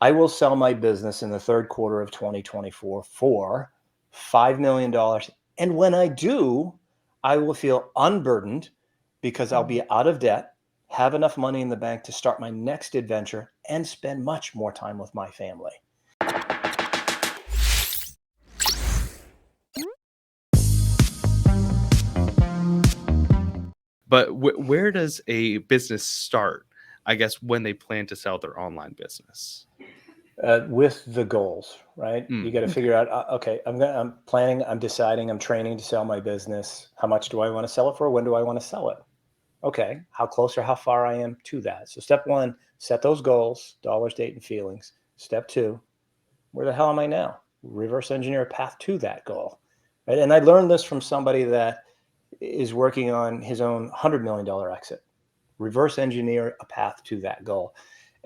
I will sell my business in the third quarter of 2024 for $5 million. And when I do, I will feel unburdened because I'll be out of debt, have enough money in the bank to start my next adventure, and spend much more time with my family. But where does a business start, I guess, when they plan to sell their online business? With the goals, right? You got to Okay. figure out, okay, I'm planning, I'm deciding, I'm training to sell my business. How much do I want to sell it for? When do I want to sell it? Okay, how close or how far I am to that. So step one, set those goals, dollars, date, and feelings. Step two, where the hell am I now? Reverse engineer a path to that goal, right? And I learned this from somebody that is working on his own $100 million exit. Reverse engineer a path to that goal.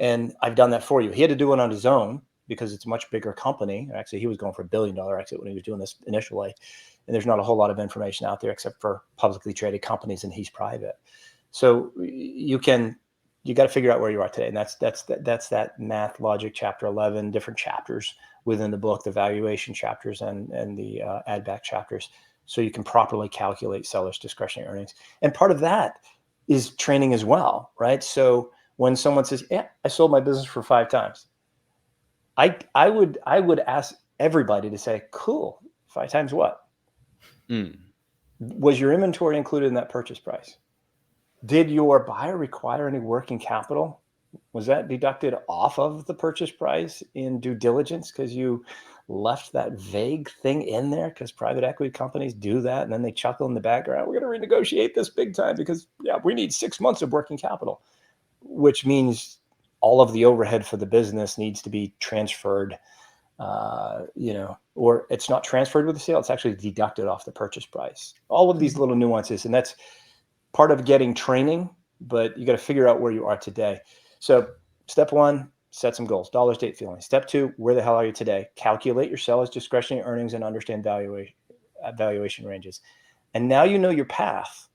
And I've done that for you. He had to do it on his own because it's a much bigger company. Actually, he was going for $1 billion exit when he was doing this initially. And there's not a whole lot of information out there except for publicly traded companies, and he's private. So you got to figure out where you are today. And that's that math logic chapter 11, different chapters within the book, the valuation chapters and the add back chapters. So you can properly calculate sellers' discretionary earnings. And part of that is training as well, right? So when someone says, yeah, I sold my business for 5 times, I would ask everybody to say, cool, 5 times what? Was your inventory included in that purchase price? Did your buyer require any working capital? Was that deducted off of the purchase price in due diligence because you left that vague thing in there? Because private equity companies do that, and then they chuckle in the background, we're going to renegotiate this big time because, yeah, we need 6 months of working capital, which means all of the overhead for the business needs to be transferred, or it's not transferred with the sale. It's actually deducted off the purchase price. All of these little nuances, and that's part of getting training, but you got to figure out where you are today. So step one, set some goals, dollars, date, feelings. Step two, where the hell are you today? Calculate your seller's discretionary earnings and understand valuation ranges. And now you know your path.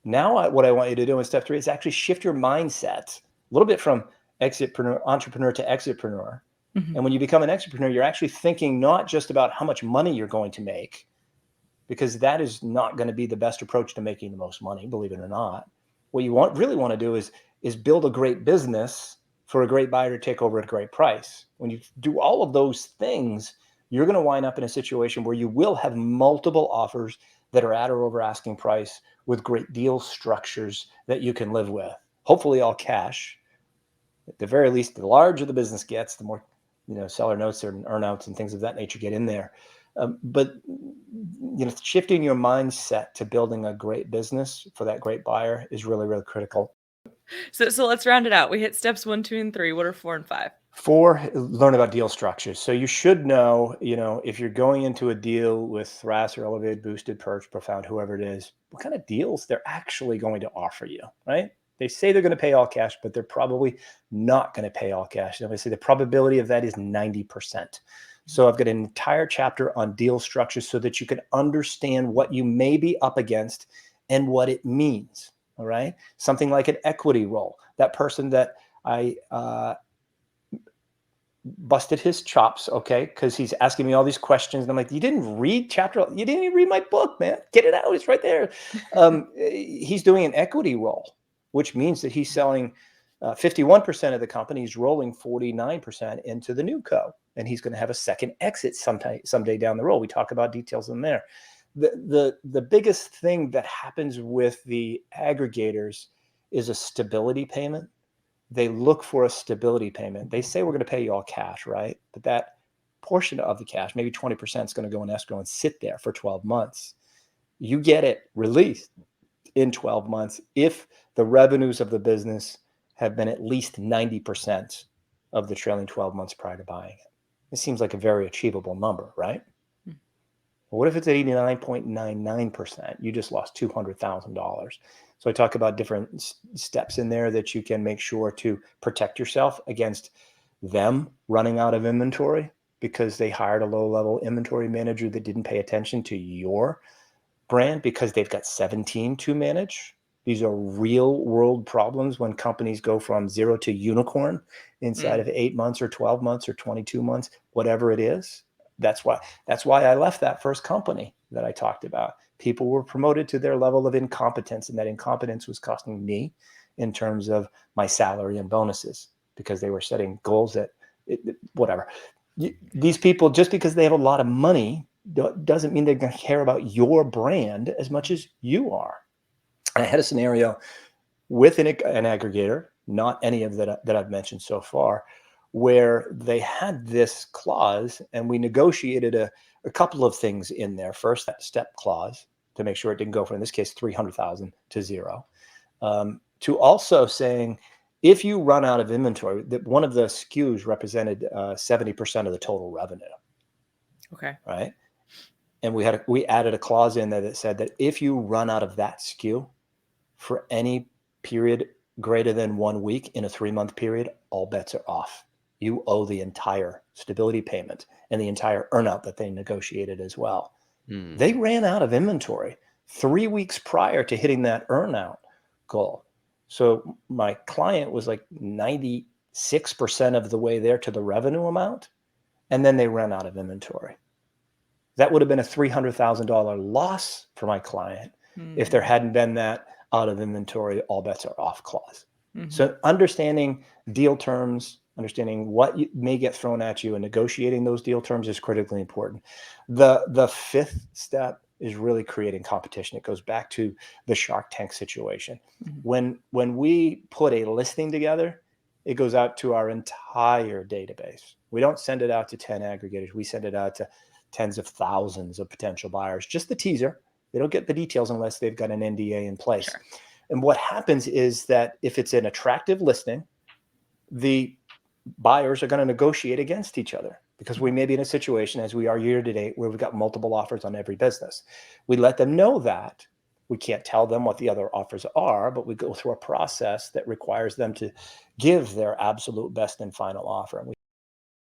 Now what I want you to do in step three is actually shift your mindset a little bit from entrepreneur to exitpreneur. Mhm. And when you become an exitpreneur, you're actually thinking not just about how much money you're going to make, because that is not going to be the best approach to making the most money, believe it or not. What you really want to do is build a great business for a great buyer to take over at a great price. When you do all of those things, you're going to wind up in a situation where you will have multiple offers that are at or over asking price with great deal structures that you can live with. Hopefully all cash. At the very least, the larger the business gets, the more seller notes and earnouts and things of that nature get in there. But shifting your mindset to building a great business for that great buyer is really, really critical. So let's round it out. We hit steps 1, 2, and 3. What are 4 and 5? 4, learn about deal structures. So you should know, if you're going into a deal with Thras or Elevated, Boosted, Perch, Profound, whoever it is, what kind of deals they're actually going to offer you, right? They say they're going to pay all cash, but they're probably not going to pay all cash. And I say the probability of that is 90%. So I've got an entire chapter on deal structures so that you can understand what you may be up against and what it means. All right. Something like an equity roll. That person that I busted his chops, okay, because he's asking me all these questions. And I'm like, you didn't read you didn't even read my book, man. Get it out. It's right there. He's doing an equity roll, which means that he's selling 51% of the company. He's rolling 49% into the new co. And he's going to have a second exit someday down the road. We talk about details in there. The biggest thing that happens with the aggregators is a stability payment. They look for a stability payment. They say we're going to pay you all cash, right? But that portion of the cash, maybe 20%, is going to go in escrow and sit there for 12 months. You get it released in 12 months if the revenues of the business have been at least 90% of the trailing 12 months prior to buying it. It seems like a very achievable number, right? What if it's at 89.99%? You just lost $200,000. So I talk about different steps in there that you can make sure to protect yourself against them running out of inventory because they hired a low-level inventory manager that didn't pay attention to your brand because they've got 17 to manage. These are real world problems when companies go from 0 to unicorn inside of 8 months or 12 months or 22 months, whatever it is. That's why I left that first company that I talked about. People were promoted to their level of incompetence, and that incompetence was costing me in terms of my salary and bonuses, because they were setting goals that whatever. These people, just because they have a lot of money, doesn't mean they're going to care about your brand as much as you are. I had a scenario with an aggregator, not any of that I've mentioned so far, where they had this clause, and we negotiated a couple of things in there. First, that step clause to make sure it didn't go from, in this case, 300,000 to 0. To also saying, if you run out of inventory, that one of the SKUs represented 70% of the total revenue. Okay. Right. And we added a clause in there that said that if you run out of that SKU for any period greater than 1 week in a 3-month period, all bets are off. You owe the entire stability payment and the entire earnout that they negotiated as well. They ran out of inventory 3 weeks prior to hitting that earnout goal. So my client was like 96% of the way there to the revenue amount, and then they ran out of inventory. That would have been a $300,000 loss for my client if there hadn't been that out of inventory, all bets are off clause. So understanding deal terms, understanding what may get thrown at you, and negotiating those deal terms is critically important. The fifth step is really creating competition. It goes back to the Shark Tank situation. When we put a listing together, it goes out to our entire database. We don't send it out to 10 aggregators. We send it out to tens of thousands of potential buyers. Just the teaser. They don't get the details unless they've got an NDA in place. Sure. And what happens is that if it's an attractive listing, the buyers are going to negotiate against each other, because we may be in a situation, as we are year to date, where we've got multiple offers on every business. We let them know that. We can't tell them what the other offers are, but we go through a process that requires them to give their absolute best and final offer. And we